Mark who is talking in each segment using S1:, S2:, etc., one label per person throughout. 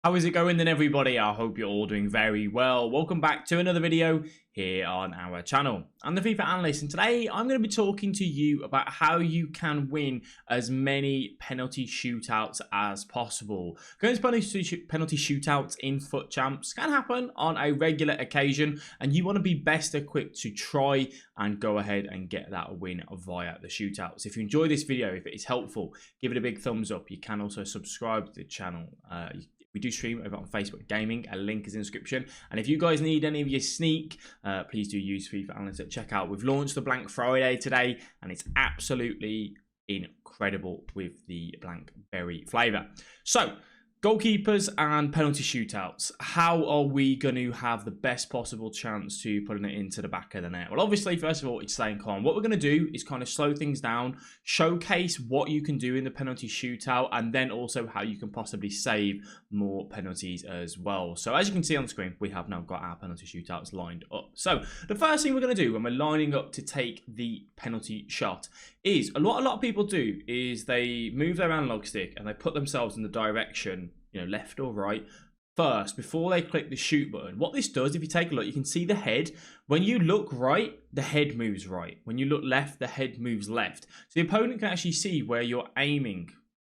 S1: How is it going then, everybody? I hope you're all doing very well. Welcome back to another video here on our channel. I'm the FIFA Analyst, and today I'm going to be talking to you about how you can win as many penalty shootouts as possible. Going to penalty shootouts in FUT Champs can happen on a regular occasion, and you want to be best equipped to try and go ahead and get that win via the shootouts. If you enjoy this video, if it is helpful, give it a big thumbs up. You can also subscribe to the channel. We do stream over on Facebook Gaming. A link is in the description. And if you guys need any of your sneak, please do use FIFA Analyst at checkout. We've launched the Blank Friday today, and it's absolutely incredible with the blank berry flavour. So, goalkeepers and penalty shootouts. How are we going to have the best possible chance to putting it into the back of the net? Well, obviously, first of all, it's staying calm. What we're going to do is kind of slow things down, showcase what you can do in the penalty shootout, and then also how you can possibly save more penalties as well. So as you can see on the screen, we have now got our penalty shootouts lined up. So the first thing we're going to do when we're lining up to take the penalty shot is a lot of people do is they move their analog stick and they put themselves in the direction, left or right first before they click the shoot button. What this does, if you take a look, you can see the head. When you look right, the head moves right. When you look left, the head moves left. So the opponent can actually see where you're aiming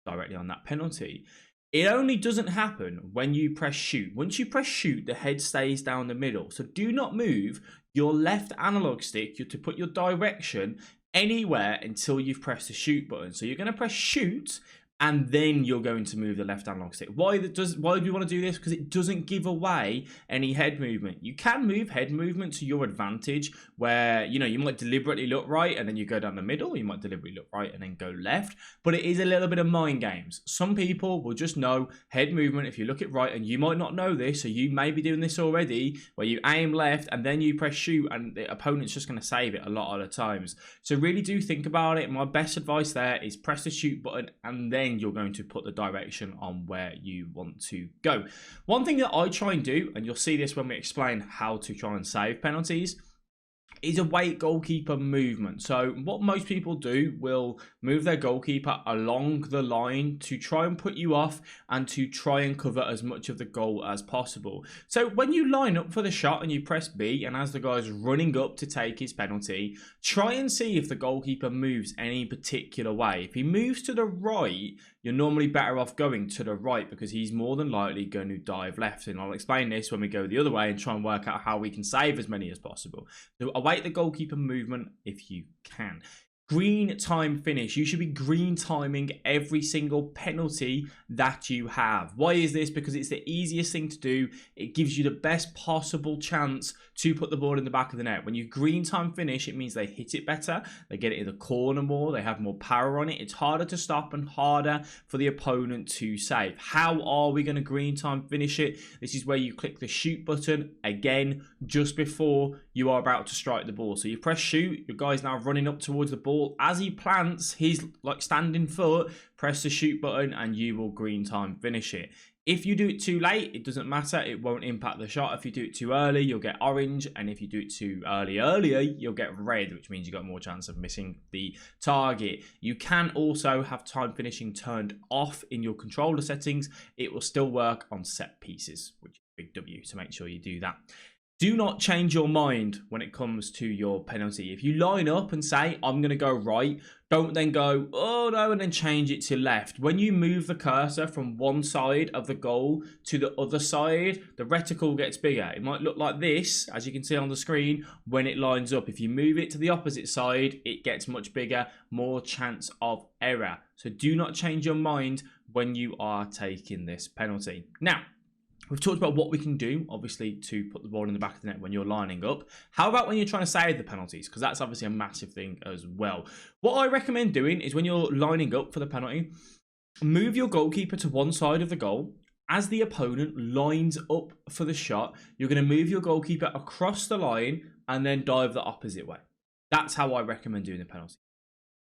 S1: directly on that penalty. It only doesn't happen when you press shoot. Once you press shoot, the head stays down the middle. So do not move your left analog stick to put your direction anywhere until you've pressed the shoot button. So you're going to press shoot, and then you're going to move the left analog stick. Why do we want to do this? Because it doesn't give away any head movement. You can move head movement to your advantage, where you might deliberately look right and then you go down the middle. You might deliberately look right and then go left. But it is a little bit of mind games. Some people will just know head movement if you look it right, and you might not know this, so you may be doing this already, where you aim left and then you press shoot, and the opponent's just going to save it a lot of the times. So really do think about it. My best advice there is press the shoot button, and then you're going to put the direction on where you want to go. One thing that I try and do, and you'll see this when we explain how to try and save penalties, is await goalkeeper movement. So what most people do will move their goalkeeper along the line to try and put you off and to try and cover as much of the goal as possible. So when you line up for the shot and you press B, and as the guy's running up to take his penalty, try and see if the goalkeeper moves any particular way. If he moves to the right, you're normally better off going to the right, because he's more than likely going to dive left. And I'll explain this when we go the other way and try and work out how we can save as many as possible. So await the goalkeeper movement if you can. Green time finish. You should be green timing every single penalty that you have. Why is this? Because it's the easiest thing to do. It gives you the best possible chance to put the ball in the back of the net. When you green time finish, it means they hit it better, they get it in the corner more, they have more power on it. It's harder to stop and harder for the opponent to save. How are we going to green time finish it? This is where you click the shoot button again just before you are about to strike the ball. So you press shoot, your guy's now running up towards the ball. As he plants his standing foot, press the shoot button and you will green time finish it. If you do it too late, it doesn't matter. It won't impact the shot. If you do it too early, you'll get orange. And if you do it too earlier, you'll get red, which means you've got more chance of missing the target. You can also have time finishing turned off in your controller settings. It will still work on set pieces, which is a big W, so make sure you do that. Do not change your mind when it comes to your penalty. If you line up and say, I'm going to go right, don't then go, oh no, and then change it to left. When you move the cursor from one side of the goal to the other side, the reticle gets bigger. It might look like this, as you can see on the screen, when it lines up. If you move it to the opposite side, it gets much bigger, more chance of error. So do not change your mind when you are taking this penalty. Now, we've talked about what we can do, obviously, to put the ball in the back of the net when you're lining up. How about when you're trying to save the penalties? Because that's obviously a massive thing as well. What I recommend doing is when you're lining up for the penalty, move your goalkeeper to one side of the goal. As the opponent lines up for the shot, you're going to move your goalkeeper across the line and then dive the opposite way. That's how I recommend doing the penalty.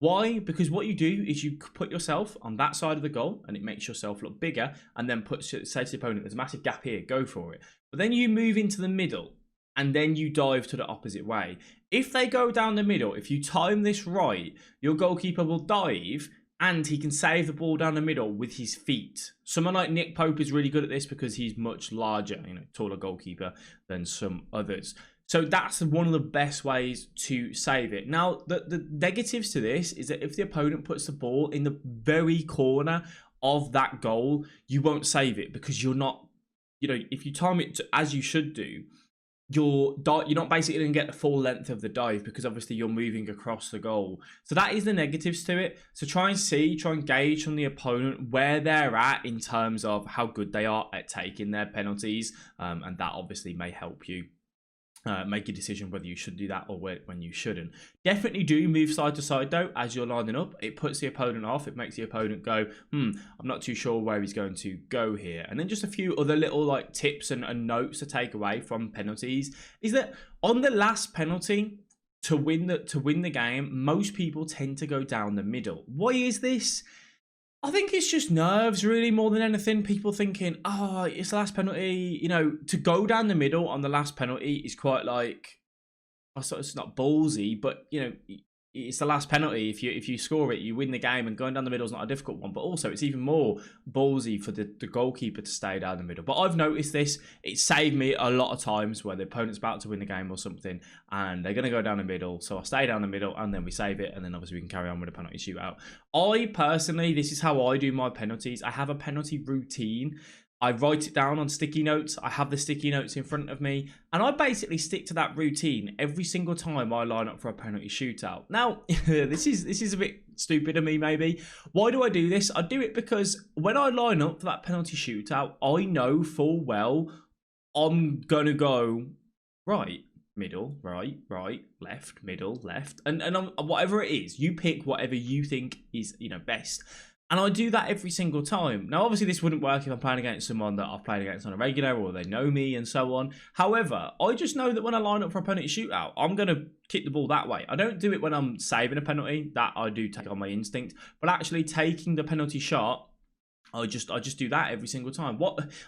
S1: Why? Because what you do is you put yourself on that side of the goal and it makes yourself look bigger, and then say to the opponent, there's a massive gap here, go for it. But then you move into the middle and then you dive to the opposite way. If they go down the middle, if you time this right, your goalkeeper will dive and he can save the ball down the middle with his feet. Someone like Nick Pope is really good at this because he's much larger, taller goalkeeper than some others. So that's one of the best ways to save it. Now, the negatives to this is that if the opponent puts the ball in the very corner of that goal, you won't save it because you're not, if you time it as you should do, you're not basically going to get the full length of the dive because obviously you're moving across the goal. So that is the negatives to it. So try and gauge from the opponent where they're at in terms of how good they are at taking their penalties. And that obviously may help you make a decision whether you should do that or when you shouldn't. Definitely do move side to side though as you're lining up. It puts the opponent off. It makes the opponent go, I'm not too sure where he's going to go here. And then just a few other little tips and notes to take away from penalties is that on the last penalty to win the game, most people tend to go down the middle. Why is this? I think it's just nerves, really, more than anything. People thinking, it's the last penalty. To go down the middle on the last penalty is quite it's not ballsy, but, it's the last penalty. If you score it, you win the game, and going down the middle is not a difficult one. But also, it's even more ballsy for the goalkeeper to stay down the middle. But I've noticed this. It saved me a lot of times where the opponent's about to win the game or something, and they're going to go down the middle. So I stay down the middle, and then we save it, and then obviously we can carry on with a penalty shootout. I personally, this is how I do my penalties. I have a penalty routine. I write it down on sticky notes. I have the sticky notes in front of me, and I basically stick to that routine every single time I line up for a penalty shootout. Now, this is a bit stupid of me, maybe. Why do I do this? I do it because when I line up for that penalty shootout, I know full well I'm going to go right, middle, right, left, middle, left, and whatever it is, you pick whatever you think is best. And I do that every single time. Now, obviously, this wouldn't work if I'm playing against someone that I've played against on a regular or they know me and so on. However, I just know that when I line up for a penalty shootout, I'm going to kick the ball that way. I don't do it when I'm saving a penalty. That I do take on my instinct. But actually taking the penalty shot, I just do that every single time.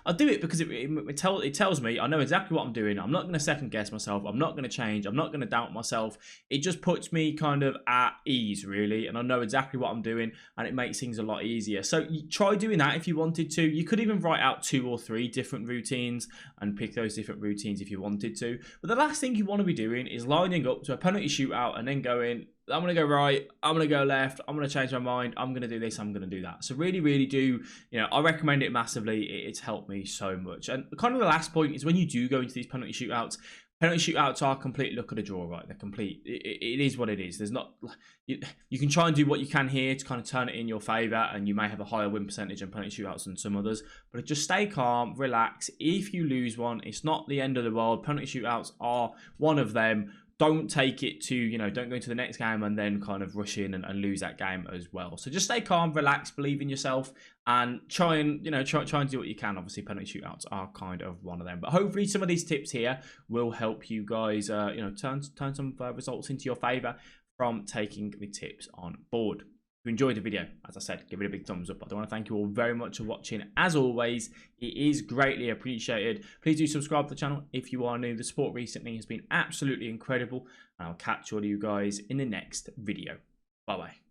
S1: I do it because it tells me I know exactly what I'm doing. I'm not going to second guess myself. I'm not going to change. I'm not going to doubt myself. It just puts me kind of at ease, really, and I know exactly what I'm doing, and it makes things a lot easier. So you try doing that if you wanted to. You could even write out 2 or 3 different routines and pick those different routines if you wanted to. But the last thing you want to be doing is lining up to a penalty shootout and then going, I'm going to go right, I'm going to go left, I'm going to change my mind, I'm going to do this, I'm going to do that. So really, really do, I recommend it massively. It's helped me so much. And kind of the last point is when you do go into these penalty shootouts are complete luck of the draw, right? They're complete. It is what it is. There's not, you can try and do what you can here to kind of turn it in your favour, and you may have a higher win percentage in penalty shootouts than some others, but just stay calm, relax. If you lose one, it's not the end of the world. Penalty shootouts are one of them. Don't take it to, don't go into the next game and then kind of rush in and lose that game as well. So just stay calm, relax, believe in yourself, and try and do what you can. Obviously, penalty shootouts are kind of one of them. But hopefully some of these tips here will help you guys, turn some results into your favour from taking the tips on board. If you enjoyed the video, as I said, give it a big thumbs up. I want to thank you all very much for watching. As always, it is greatly appreciated. Please do subscribe to the channel if you are new. The support recently has been absolutely incredible. And I'll catch all of you guys in the next video. Bye-bye.